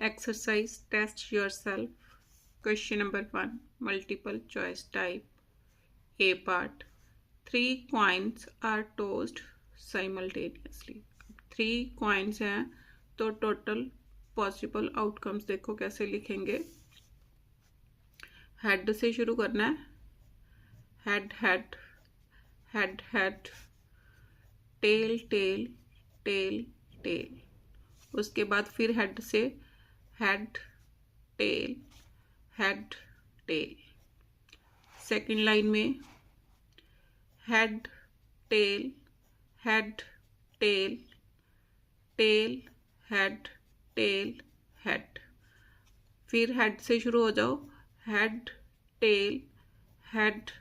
Exercise, test yourself. Question number 1, multiple choice type. A part. 3 coins are tossed simultaneously. 3 coins हैं तो total possible outcomes देखो कैसे लिखेंगे. Head से शुरू करना है. Head head head head, tail tail tail tail. उसके बाद फिर हेड से head tail head tail. Second line में head tail head tail tail head tail head. फिर हेड से शुरू हो जाओ. Head tail head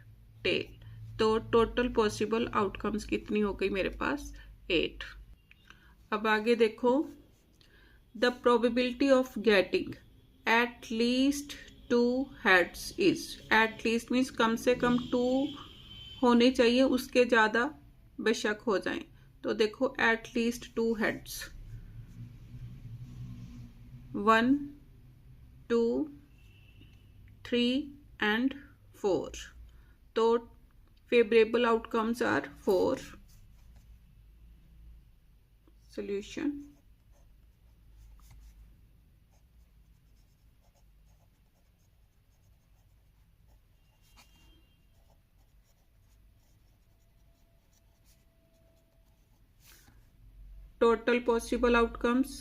tail. तो टोटल पॉसिबल आउटकम्स कितनी हो गई मेरे पास? 8. अब आगे देखो. The probability of getting at least 2 heads is. At least means कम से कम 2 होने चाहिए, उसके ज़्यादा बेशक हो जाएं. तो देखो एट लीस्ट 2 हेड्स. 1 2 3 and 4. तो favorable outcomes are 4. Solution. Total possible outcomes.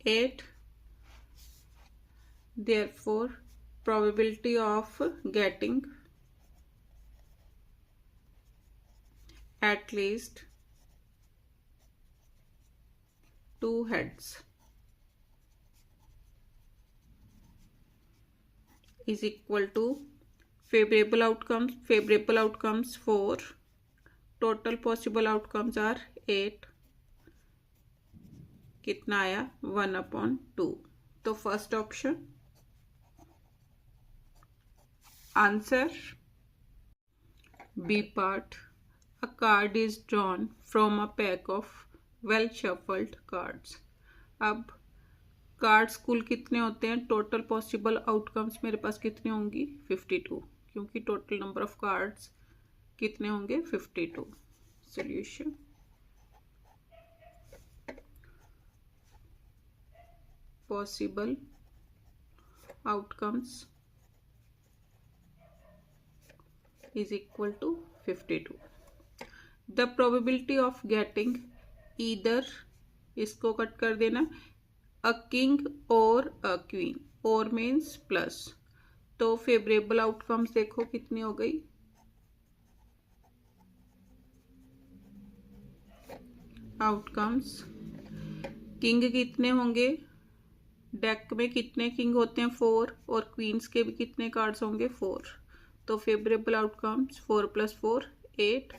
Eight. Therefore, probability of getting at least 2 heads is equal to favorable outcomes 4. Total possible outcomes are 8. कितना आया? 1/2. तो first option. Answer B part. A card is drawn from a pack of well shuffled cards. अब cards कुल कितने होते हैं? Total possible outcomes मेरे पास कितने होंगी? 52, क्योंकि टोटल नंबर ऑफ कार्ड्स कितने होंगे? 52. Solution. Possible outcomes is equal to 52. The probability of getting either, इसको कट कर देना, a king or a queen. or means plus. तो फेवरेबल आउटकम्स देखो कितनी हो गई? आउटकम्स किंग कितने होंगे? डेक में कितने किंग होते हैं? 4. और क्वींस के भी कितने कार्ड्स होंगे? 4. तो favourable outcomes 4 + 4 8.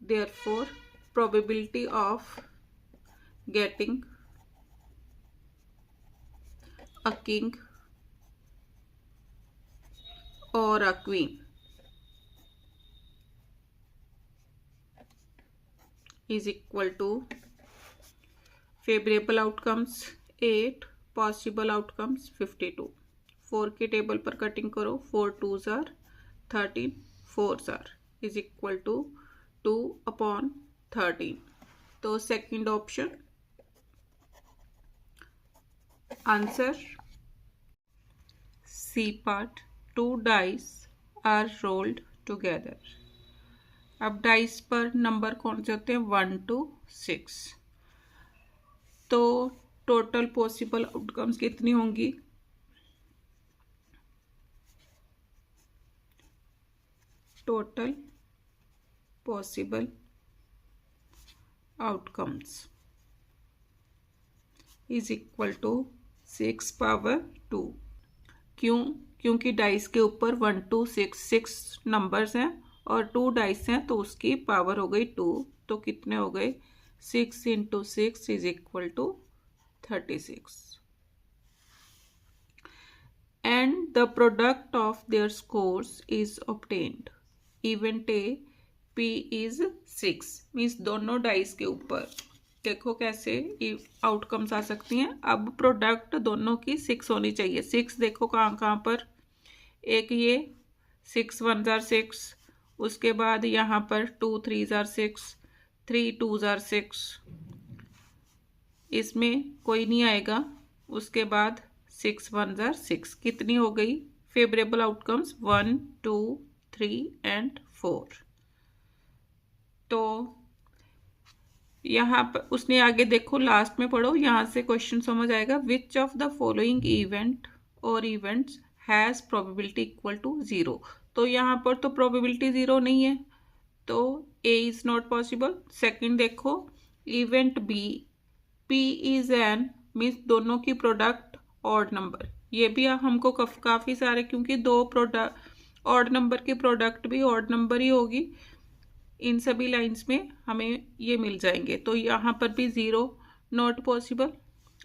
Therefore probability of getting a king or a queen is equal to favourable outcomes 8, possible outcomes 52. 4 के टेबल पर कटिंग करो. 4 2s are 13, 4s are is equal to 2/13. तो second option. Answer C part. 2 dice are rolled together. अब dice पर number कौन से होते हैं? 1 to 6. तो टोटल पॉसिबल आउटकम्स कितनी होंगी? Total possible outcomes is equal to 6/2. क्योंकि डाइस के ऊपर 1 to 6 नंबर्स हैं और 2 डाइस हैं, तो उसकी पावर हो गई 2. तो कितने हो गए? 6 × 6 is equal to 36. and the product of their scores is obtained. Event A P is 6 means दोनों डाइस के ऊपर देखो कैसे आउटकम्स आ सकती हैं। अब प्रोडक्ट दोनों की 6 होनी चाहिए। 6 देखो कहाँ कहाँ पर, एक ये 6 1 जार 6, उसके बाद यहाँ पर 2 3 जार 6, 3 2 जार 6, इसमें कोई नहीं आएगा। उसके बाद 6 1 जार 6, कितनी हो गई फेवरेबल आउटकम्स 1 2 3 एंड 4। तो यहाँ पर उसने आगे देखो लास्ट में पढ़ो, यहाँ से क्वेश्चन समझ आएगा। Which of the following event or events has probability equal to 0। तो यहाँ पर तो प्रोबेबिलिटी 0 नहीं है, तो A is not possible. Second देखो event B P is N means दोनों की प्रोडक्ट ऑड नंबर, ये भी हमको काफ़ी सारे, क्योंकि दो प्रोडक्ट ऑड नंबर की प्रोडक्ट भी ऑड नंबर ही होगी। इन सभी लाइंस में हमें ये मिल जाएंगे, तो यहाँ पर भी 0 नॉट पॉसिबल।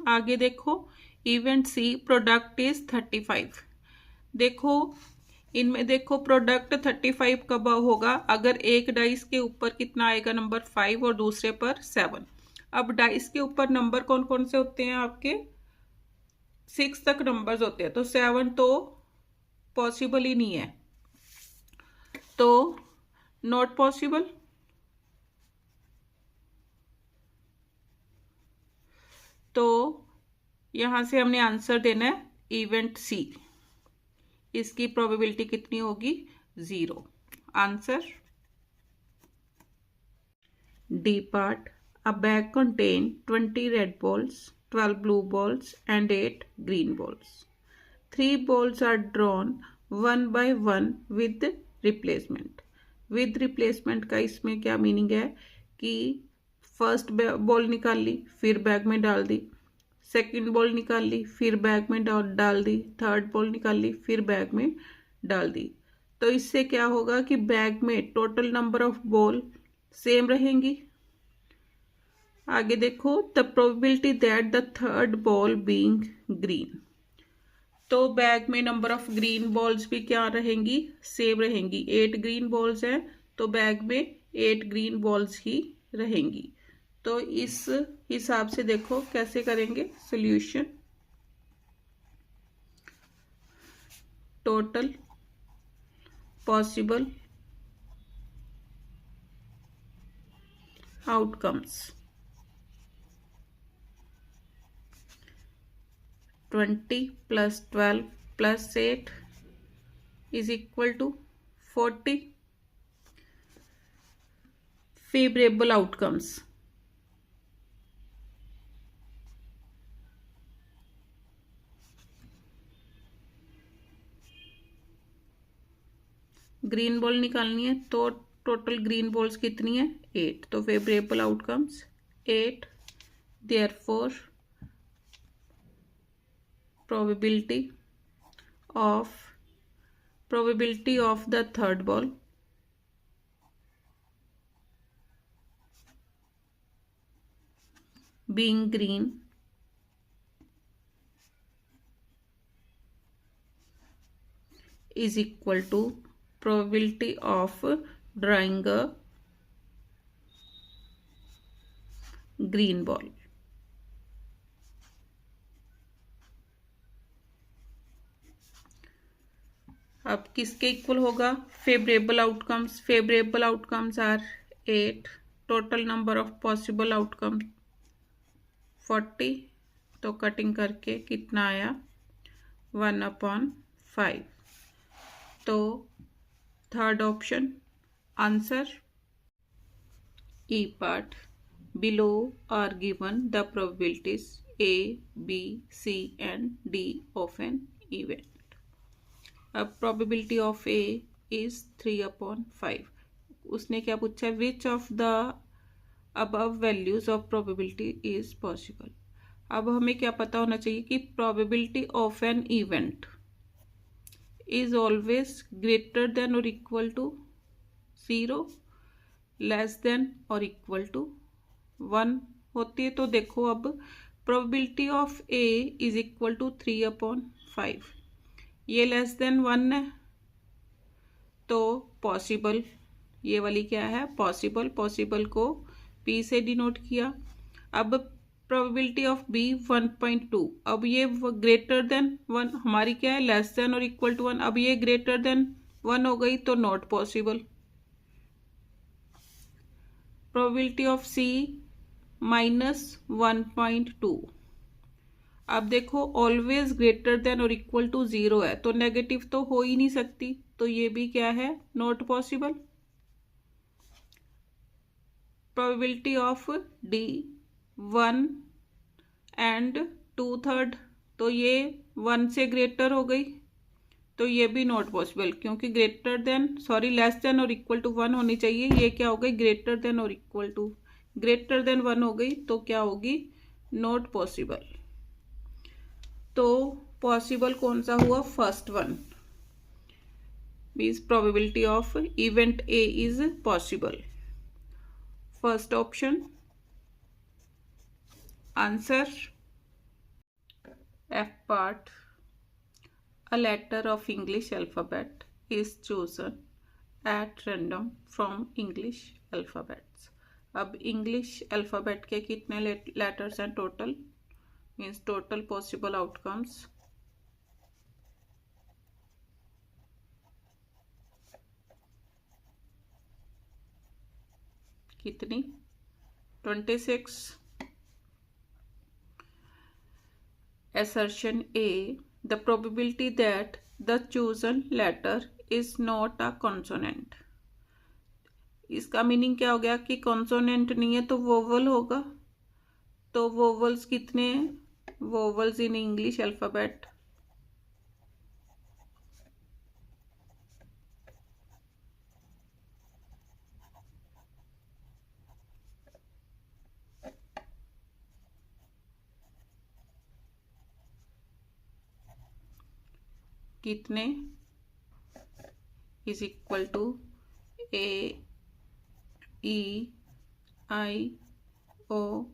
आगे देखो इवेंट सी प्रोडक्ट इज 35। देखो इनमें देखो प्रोडक्ट 35 कब होगा, अगर एक डाइस के ऊपर कितना आएगा नंबर 5 और दूसरे पर 7। अब डाइस के ऊपर नंबर कौन कौन से होते हैं आपके, 6 तक नंबर्स होते हैं, तो 7 तो पॉसिबल ही नहीं है, तो नॉट पॉसिबल। तो यहां से हमने आंसर देना है इवेंट सी, इसकी प्रोबेबिलिटी कितनी होगी 0। Answer D part, a bag contain 20 red balls, 12 blue balls and 8 green balls. 3 balls are drawn one by one with replacement. With replacement का इसमें क्या मीनिंग है कि फर्स्ट बॉल निकाल ली फिर बैग में डाल दी, सेकंड बॉल निकाल ली फिर बैग में डाल दी, थर्ड बॉल निकाल ली फिर बैग में डाल दी। तो इससे क्या होगा कि बैग में total number of ball same रहेंगी। आगे देखो the probability that the third ball being green, तो बैग में नंबर ऑफ ग्रीन बॉल्स भी क्या रहेंगी सेम रहेंगी। 8 ग्रीन बॉल्स हैं तो बैग में 8 ग्रीन बॉल्स ही रहेंगी। तो इस हिसाब से देखो कैसे करेंगे solution. Total possible outcomes 20 plus 12 plus 8 is equal to 40 favorable outcomes। Green ball निकालनी है तो टोटल ग्रीन बॉल्स कितनी है 8, तो favourable outcomes 8, therefore probability of the third ball being green is equal to probability of drawing a green ball। अब किसके equal होगा favourable outcomes, favourable outcomes are 8, total number of possible outcome 40, तो cutting करके कितना आया 1/5। तो third option answer. E part, below are given the probabilities A, B, C and D of an event। अब probability of A is 3/5। उसने क्या पूछा which of the above values of probability is possible. अब हमें क्या पता होना चाहिए कि probability of an event is always greater than और इक्वल टू 0, लेस देन और इक्वल टू 1 होती है। तो देखो अब probability of A is equal to 3/5। ये लेस देन 1 है तो पॉसिबल, ये वाली क्या है पॉसिबल, पॉसिबल को P से डिनोट किया। अब प्रोबेबिलिटी ऑफ B 1.2, अब ये ग्रेटर देन 1, हमारी क्या है लेस देन और इक्वल टू 1, अब ये ग्रेटर देन 1 हो गई तो not possible. Probability of C -1.2, अब देखो ऑलवेज ग्रेटर देन और इक्वल टू 0 है तो नेगेटिव तो हो ही नहीं सकती, तो ये भी क्या है not possible. Probability of D 1 2/3, तो ये 1 से ग्रेटर हो गई तो ये भी नॉट पॉसिबल, क्योंकि ग्रेटर देन लेस देन और इक्वल टू 1 होनी चाहिए, ये क्या हो गई ग्रेटर देन और इक्वल टू, ग्रेटर देन 1 हो गई तो क्या होगी नॉट पॉसिबल। तो पॉसिबल कौन सा हुआ first one, means probability of event A is possible, first option answer. F part, a letter of English alphabet is chosen at random from English alphabets। अब इंग्लिश अल्फ़ाबेट के कितने letters हैं total, means total possible outcomes कितनी 26। Assertion A, the probability that the chosen letter is not a consonant, इसका meaning क्या हो गया कि कॉन्सोनेंट नहीं है तो वोवल होगा, तो वोवल्स कितने हैं, वोवल्स इन इंग्लिश अल्फ़ाबेट कितने is equal to A E I O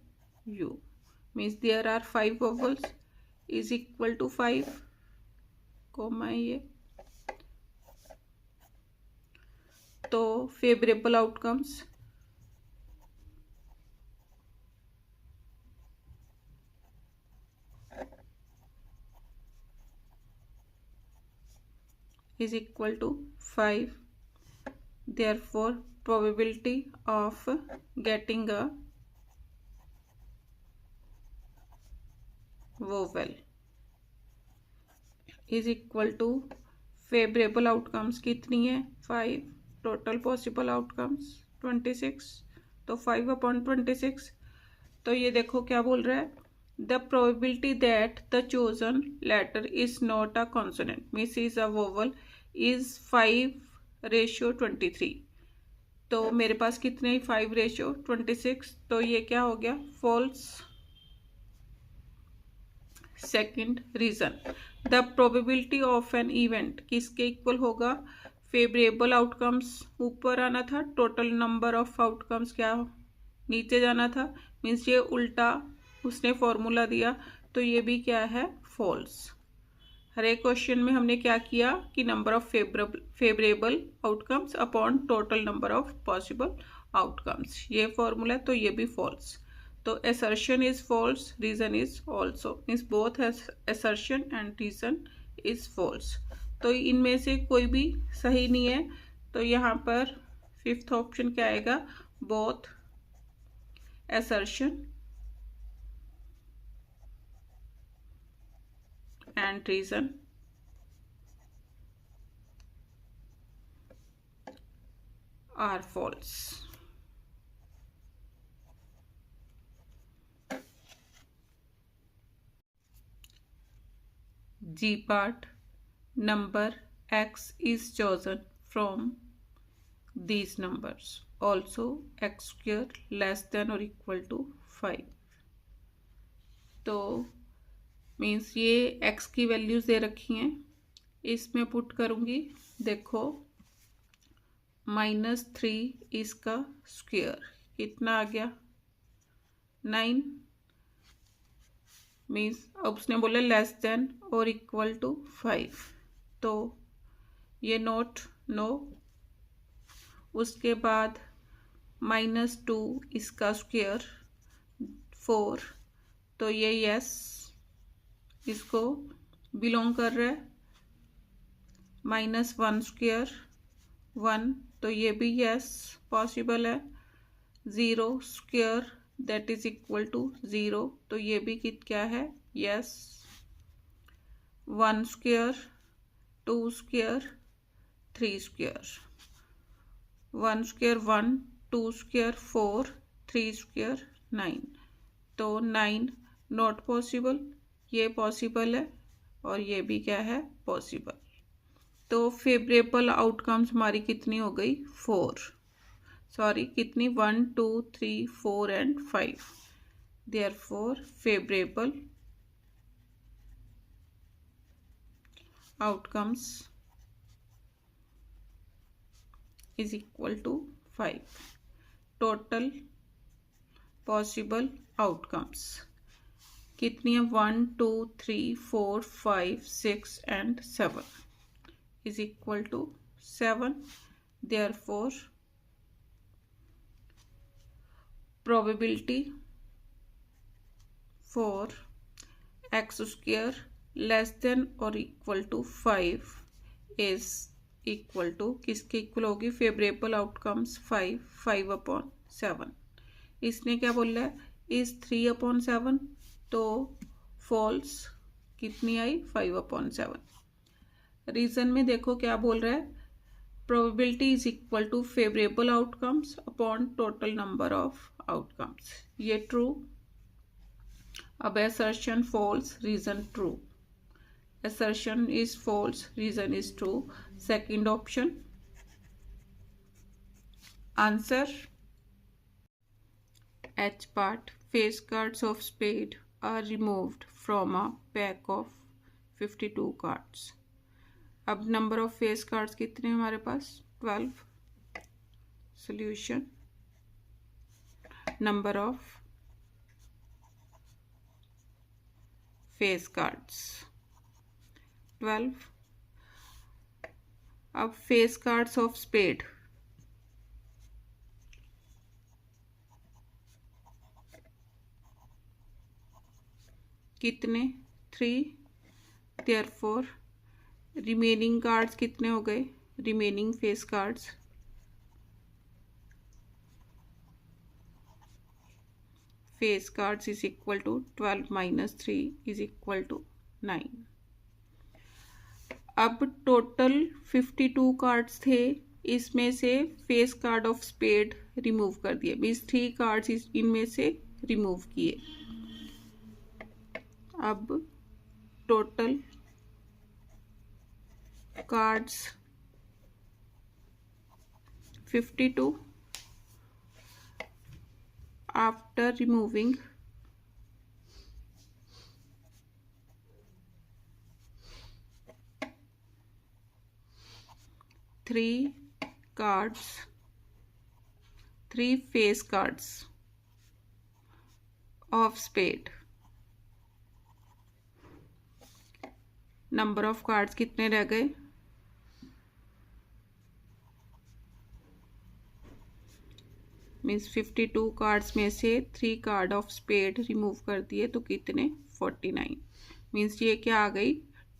U, means there are 5 vowels, is equal to 5 comma ये, तो favourable outcomes is equal to 5, therefore probability of getting a vowel is equal to favourable outcomes कितनी है 5, total possible outcomes 26, तो 5/26। तो ये देखो क्या बोल रहा है, the probability that the chosen letter is not a consonant means is a vowel is 5:23, तो मेरे पास कितने 5:26, तो ये क्या हो गया false. Second reason, the probability of an event किसके इक्वल होगा, फेवरेबल आउटकम्स ऊपर आना था, टोटल नंबर ऑफ आउटकम्स क्या नीचे जाना था, मीन्स ये उल्टा उसने फॉर्मूला दिया, तो ये भी क्या है फॉल्स। हर एक क्वेश्चन में हमने क्या किया कि number of favourable outcomes upon total number of possible outcomes, ये फॉर्मूला है, तो ये भी फॉल्स। तो assertion is false, reason is also, means both assertion and reason is false, तो इनमें से कोई भी सही नहीं है, तो यहाँ पर फिफ्थ ऑप्शन क्या आएगा, both assertion and reason are false। G part, number x is chosen from these numbers, also x square less than or equal to 5, तो मीन्स ये x की वैल्यूज दे रखी हैं, इसमें पुट करूँगी, देखो -3 इसका स्क्वायर कितना आ गया 9, मीन्स अब उसने बोला लेस देन और इक्वल टू 5, तो ये नोट नो। उसके बाद -2 इसका स्क्वायर 4, तो ये यस इसको बिलोंग कर रहा है। -1 स्क्वायर 1, तो ये भी यस पॉसिबल है। 0 square that is equal to 0, तो ये भी क्या है, yes. 1 square 2 square 3 square, 1 square 1, 2 square 4, 3 square 9, तो 9 नॉट पॉसिबल। ये पॉसिबल है और ये भी क्या है, पॉसिबल। तो फेवरेबल आउटकम्स हमारी कितनी हो गई, 4, सॉरी कितनी, 1 2 3 4 and 5। Therefore favourable outcomes is equal to 5। Total possible outcomes कितनी है, 1 2 3 4 5 6 and 7 is equal to 7. Therefore probability for x square less than or equal to 5 is equal to, किसके equal होगी, favourable outcomes 5/7। इसने क्या बोला है, is 3/7, तो false कितनी आई, 5/7। रीजन में देखो क्या बोल रहा है, probability is equal to favourable outcomes upon total number of outcomes. ये ट्रू। अब assertion false, reason true. assertion is false, reason is true. Second option answer H part, face cards of spade are removed from a pack of 52 cards. अब number of face cards कितने हमारे पास, 12। Solution, number of face cards 12। अब face cards of spade, कितने, 3। Therefore remaining cards कितने हो गए, remaining face cards, face cards is equal to 12 - 3 is equal to 9। अब total 52 cards थे, इसमें से face card of spade remove कर दिए, मीन्स 3 कार्ड्स इनमें से रिमूव किए। अब total cards 52 after removing 3 cards, 3 face cards of spade। Number of cards कितने रह गए, मीन्स 52 कार्ड्स में से 3 कार्ड ऑफ स्पेड रिमूव कर दिए, तो कितने, 49। मीन्स ये क्या आ गई,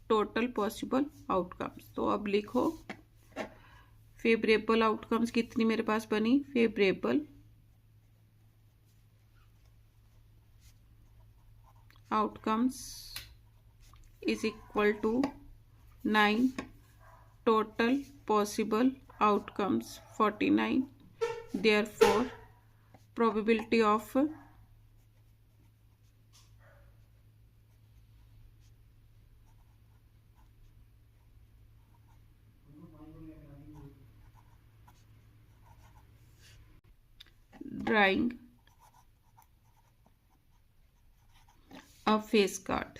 टोटल पॉसिबल आउटकम्स। तो अब लिखो फेवरेबल आउटकम्स कितनी मेरे पास बनी, favourable outcomes is equal to 9, total possible outcomes 49। Therefore probability of drawing a face card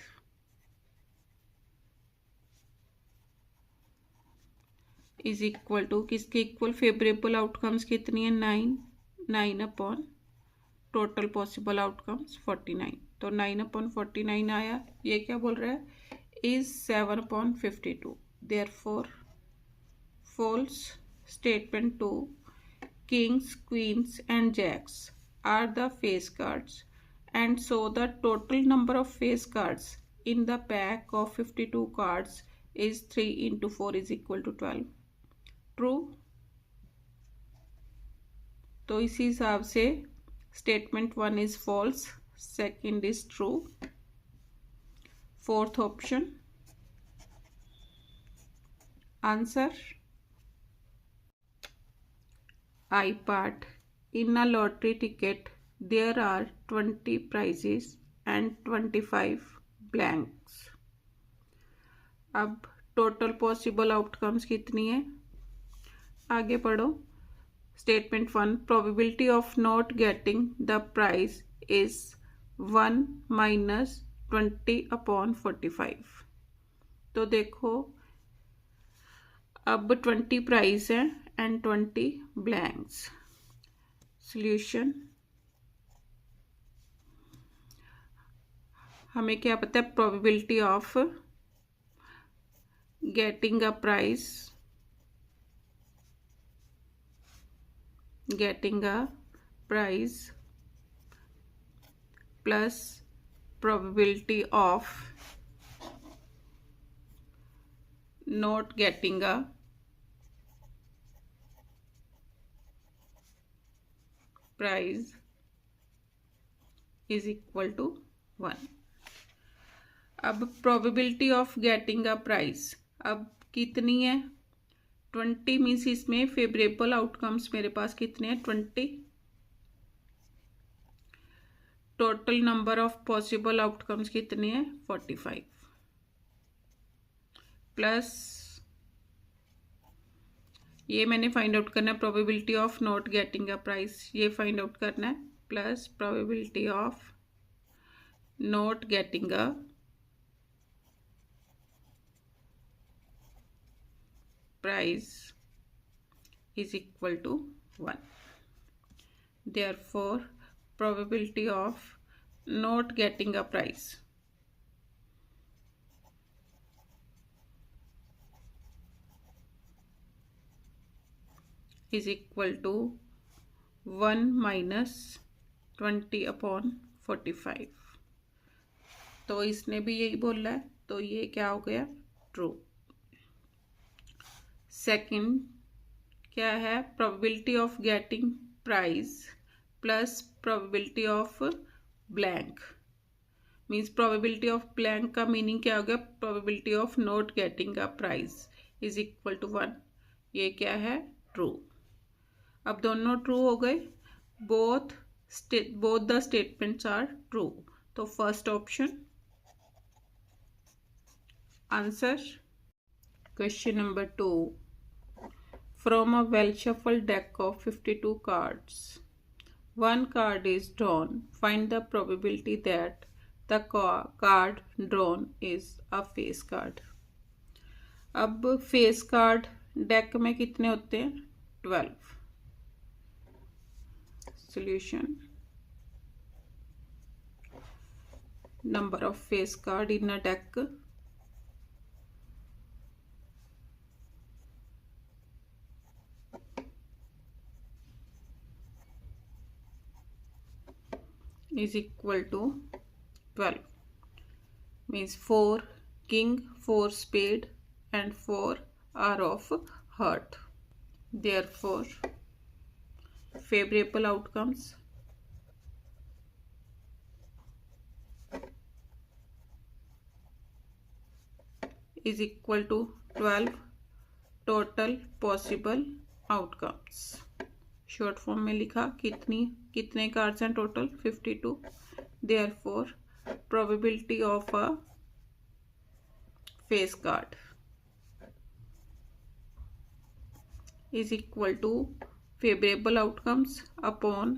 is equal to, किसके इक्वल, फेवरेबल आउटकम्स कितनी है, 9 अपॉन टोटल पॉसिबल आउटकम्स 49। तो 9/49 आया। ये क्या बोल रहा है, is 7/52। therefore false. Statement 2, kings, queens and jacks are the face cards, and so the total number of face cards in the pack of 52 cards is 3 into 4 is equal to 12. True. तो इसी हिसाब से statement 1 is false, second is true. Fourth option answer I part. In a lottery ticket there are 20 prizes and 25 blanks. अब total possible outcomes कितनी है, आगे पढ़ो। Statement 1, probability of not getting the prize is 1 minus 20/45। तो देखो अब 20 prize है and 20 blanks. Solution, हमें क्या पता है, probability of getting a prize, plus probability of not getting a prize is equal to 1। अब probability of getting a prize अब कितनी है, 20 मीन्स इसमें फेवरेबल आउटकम्स मेरे पास कितने हैं, 20। Total number of possible outcomes कितने हैं, 45, प्लस ये मैंने फाइंड आउट करना है probability of not getting a prize, ये फाइंड आउट करना है, plus probability of not getting a prize is equal to 1। Therefore probability of not getting a prize is equal to 1 minus 20/45। तो इसने भी यही बोला है, तो ये क्या हो गया, ट्रू। सेकंड क्या है, probability of getting prize plus probability of blank, means probability of blank का मीनिंग क्या हो गया, probability of not getting a prize is equal to 1। ये क्या है, ट्रू। अब दोनों ट्रू हो गए, both the statements are true. तो first option answer. Question number 2, from a well shuffled deck of 52 cards, one card is drawn. Find the probability that the card drawn is a face card. अब face card deck में कितने होते हैं, 12। Solution, number of face card in a deck is equal to 12, means 4 king, 4 spade and 4 are of heart. Therefore favorable outcomes is equal to 12 total possible outcomes। Short form में लिखा, कितने cards हैं total, 52। Therefore probability of a face card is equal to favorable outcomes upon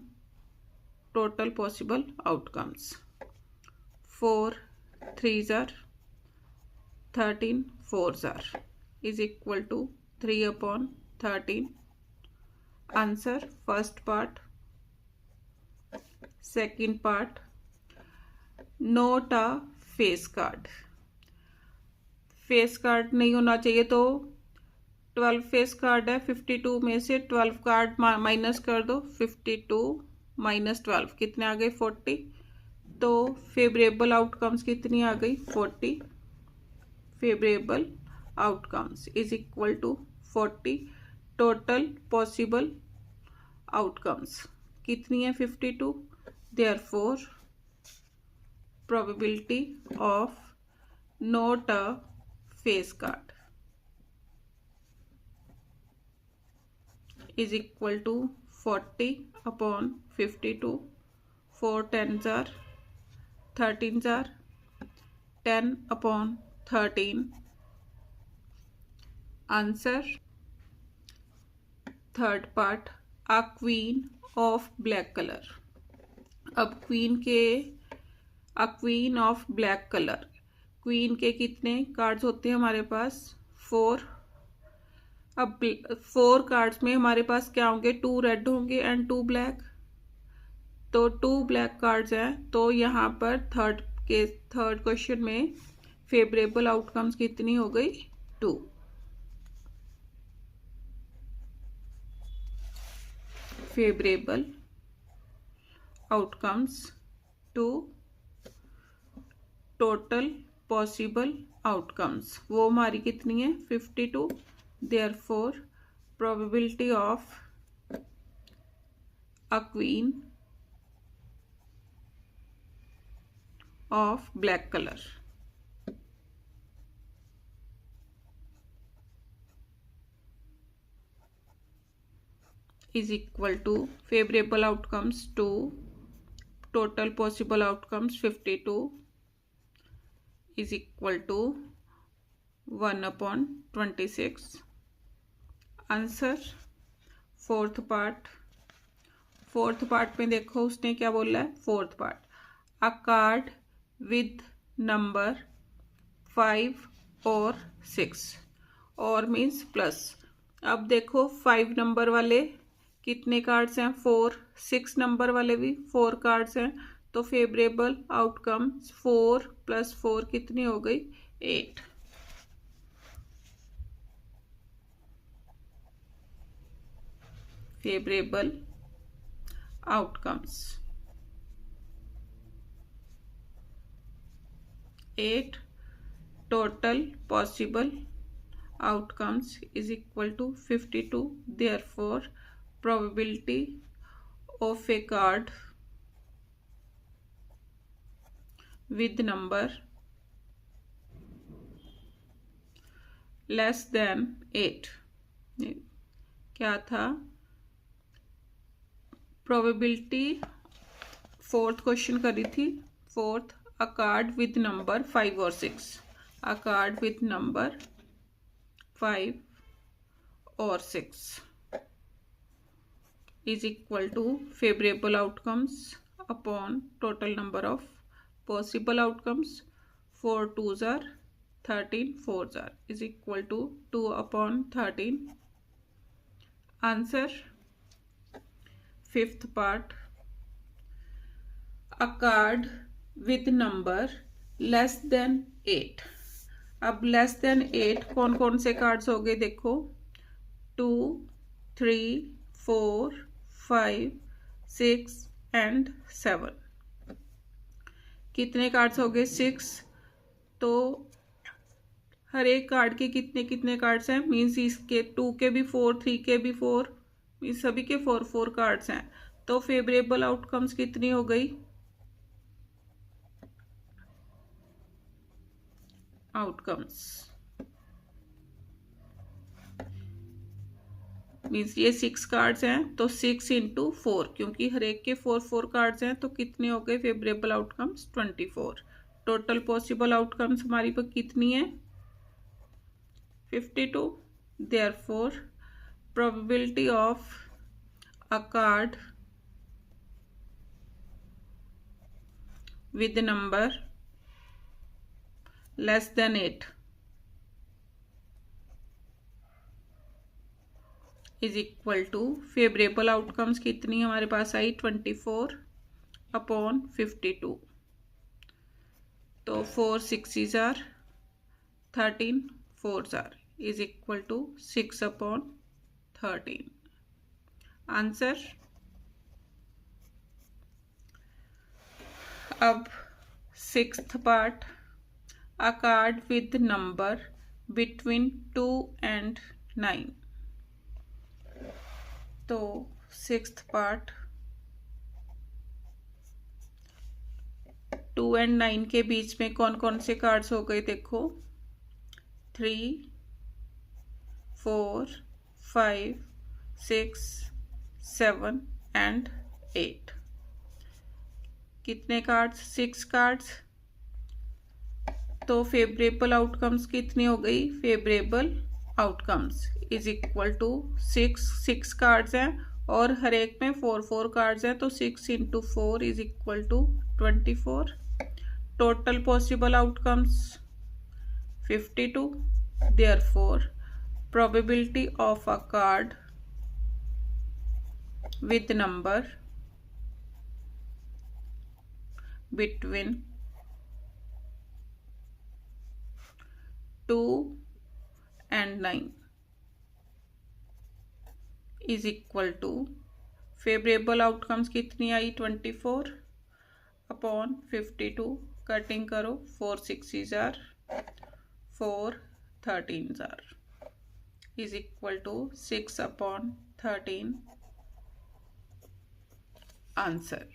total possible outcomes। 4 3s are 13, 4s are is equal to 3/13। Answer first part। Second part, not a face card। Face card नहीं होना चाहिए, तो 12 face card है, 52 में से 12 card minus कर दो, 52 minus 12 कितने आ गए 40। तो फेवरेबल आउटकम्स कितनी आ गई 40। Favourable outcomes is equal to 40। Total possible outcomes कितनी है 52। Therefore probability of not a face card is equal to 40 upon 52. 4 tens are 13s are 10 upon 13. Answer third part, a queen of black color. अब queen of black colour, queen के कितने cards होते हैं हमारे पास 4। अब 4 cards में हमारे पास क्या होंगे 2 रेड होंगे एंड 2 ब्लैक, तो 2 ब्लैक कार्ड्स हैं। तो यहाँ पर थर्ड क्वेश्चन में फेवरेबल आउटकम्स कितनी हो गई 2। Favourable outcomes 2। Total possible outcomes वो हमारी कितनी है 52। Therefore probability of a queen of black colour is equal to favorable outcomes 2, total possible outcomes 52 is equal to 1 upon 26. Answer fourth part में देखो उसने क्या बोला है। Fourth part, a card with number 5 और 6 और मीन्स प्लस। अब देखो 5 नंबर वाले कितने कार्ड्स हैं 4, 6 नंबर वाले भी 4 कार्ड्स हैं, तो फेवरेबल आउटकम 4 + 4 कितनी हो गई 8। Favourable outcomes 8, total possible outcomes is equal to 52. Therefore probability of a card with number less than 8 क्या था probability। फोर्थ क्वेश्चन करी थी, fourth, a card with number 5 और 6, अ कार्ड विद नंबर 5 और 6 is equal to favorable outcomes upon total number of possible outcomes। 4 2s are 13, 4s are is equal to 2 upon 13। Answer fifth part, a card with number less than 8। अब less than 8 कौन कौन से cards हो गए देखो 2 3 4 5 6 and 7। कितने cards हो गए 6, तो हर एक कार्ड के कितने कितने कार्ड्स हैं मीन्स इसके 2 के भी 4, 3 के भी 4, मीन्स सभी के 4 4 कार्ड्स हैं। तो फेवरेबल आउटकम्स कितनी हो गई आउटकम्स मीन्स ये 6 कार्ड्स हैं तो 6 × 4, क्योंकि हर एक के 4 4 कार्ड्स हैं तो कितने हो गए favourable outcomes 24। Total possible outcomes हमारी पर कितनी है 52। Therefore probability of a card with number less than 8 is equal to favourable outcomes कितनी हमारे पास आई 24 अपॉन 52। तो 4 6s are 13 fours are is equal to 6 upon 13. Answer. अब sixth part, a card with number between 2 and 9. तो sixth part 2 and 9 के बीच में कौन कौन से कार्ड्स हो गए देखो, 3 4 5 6 7 एंड 8। कितने कार्ड्स, 6 कार्ड्स। तो फेवरेबल आउटकम्स कितनी हो गई, favourable outcomes is equal to 6 cards हैं और हर एक में 4 कार्ड्स हैं, तो 6 into 4 is equal to 24। Total possible outcomes 52। Therefore probability of a card with number between 2 and 9 is equal to favourable outcomes कितनी आई, 24 अपॉन 52। कटिंग करो, 4 6s are 4 13s are is equal to 6 upon 13। Answer.